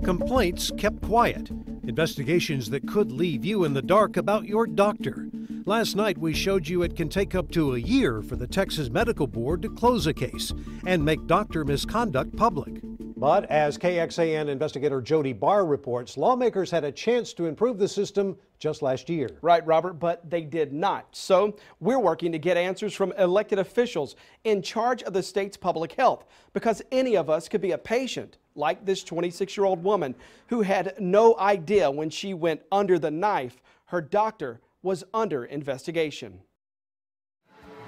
complaints kept quiet. Investigations that could leave you in the dark about your doctor. Last night we showed you it can take up to a year for the Texas Medical Board to close a case and make doctor misconduct public. But as KXAN investigator Jody Barr reports, lawmakers had a chance to improve the system just last year. Right, Robert, but they did not. So we're working to get answers from elected officials in charge of the state's public health, because any of us could be a patient, like this 26-year-old woman who had no idea when she went under the knife her doctor was under investigation.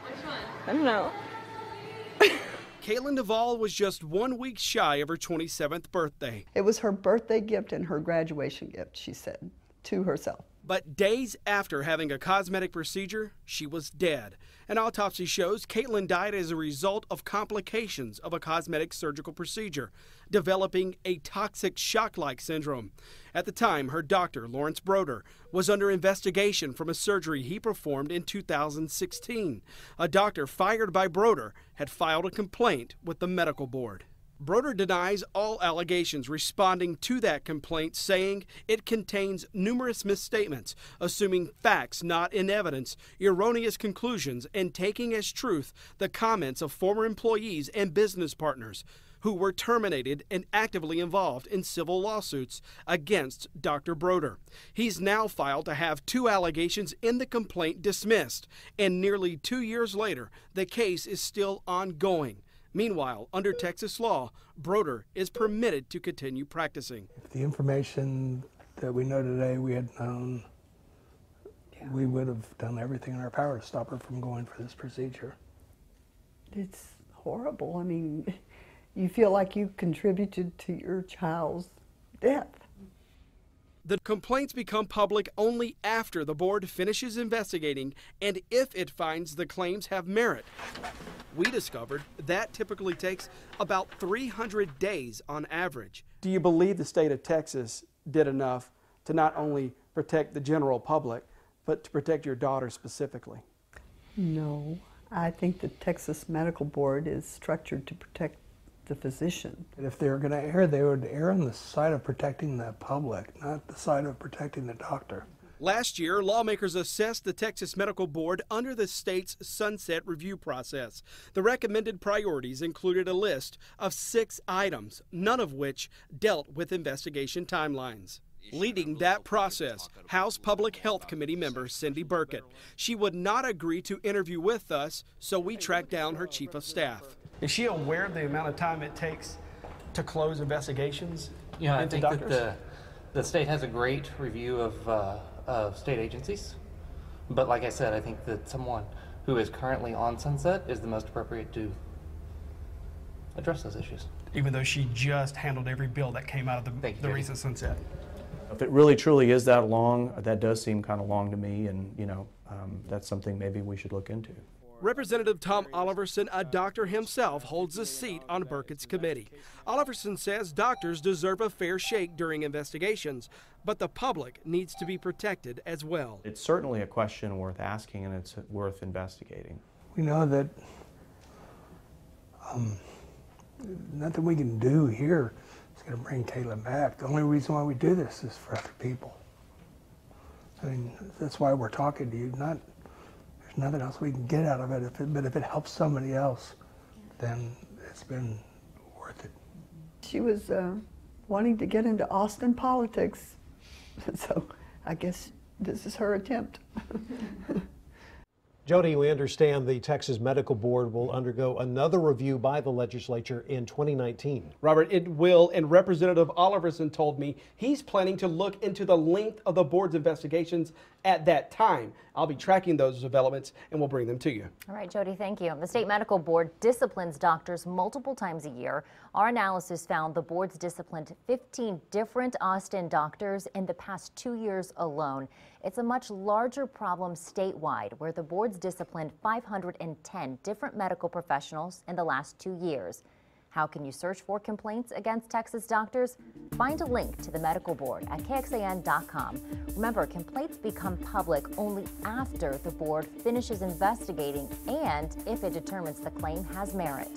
Which one? I don't know. Caitlin Duvall was just 1 week shy of her 27th birthday. It was her birthday gift and her graduation gift, she said, to herself. But days after having a cosmetic procedure, she was dead. An autopsy shows Caitlin died as a result of complications of a cosmetic surgical procedure, developing a toxic shock-like syndrome. At the time, her doctor, Lawrence Broder, was under investigation from a surgery he performed in 2016. A doctor fired by Broder had filed a complaint with the medical board. Broder denies all allegations, responding to that complaint, saying it contains numerous misstatements, assuming facts not in evidence, erroneous conclusions, and taking as truth the comments of former employees and business partners who were terminated and actively involved in civil lawsuits against Dr. Broder. He's now filed to have 2 allegations in the complaint dismissed, and nearly 2 years later, the case is still ongoing. Meanwhile, under Texas law, Broder is permitted to continue practicing. If the information that we know today we had known, we would have done everything in our power to stop her from going for this procedure. It's horrible. I mean, you feel like you contributed to your child's death. The complaints become public only after the board finishes investigating and if it finds the claims have merit. We discovered that typically takes about 300 days on average. Do you believe the state of Texas did enough to not only protect the general public, but to protect your daughter specifically? No, I think the Texas Medical Board is structured to protect the physician. If they were going to err, they would err on the side of protecting the public, not the side of protecting the doctor. Last year, lawmakers assessed the Texas Medical Board under the state's sunset review process. The recommended priorities included a list of 6 items, none of which dealt with investigation timelines. Leading that process, House Public Health Committee member Cindy Burkett. She would not agree to interview with us, so we tracked down her chief of staff. Is she aware of the amount of time it takes to close investigations? Yeah, I think that the state has a great review of state agencies. But like I said, I think that someone who is currently on sunset is the most appropriate to address those issues. Even though she just handled every bill that came out of the recent sunset. If it really truly is that long, that does seem kind of long to me, and that's something maybe we should look into. Representative Tom Oliverson, a doctor himself, holds a seat on Burkett's committee. Oliverson says doctors deserve a fair shake during investigations, but the public needs to be protected as well. It's certainly a question worth asking, and it's worth investigating. We know that nothing we can do here is going to bring Caitlin back. The only reason why we do this is for other people. I mean, that's why we're talking to you. There's nothing else we can get out of it, but if it helps somebody else, then it's been worth it. She was wanting to get into Austin politics, so I guess this is her attempt. Jody, we understand the Texas Medical Board will undergo another review by the legislature in 2019. Robert, it will, and Representative Oliverson told me he's planning to look into the length of the board's investigations at that time. I'll be tracking those developments and we'll bring them to you. All right, Jody, thank you. The State Medical Board disciplines doctors multiple times a year. Our analysis found the board's disciplined 15 different Austin doctors in the past 2 years alone. It's a much larger problem statewide, where the board's disciplined 510 different medical professionals in the last 2 years. How can you search for complaints against Texas doctors? Find a link to the medical board at KXAN.com. Remember, complaints become public only after the board finishes investigating and if it determines the claim has merit.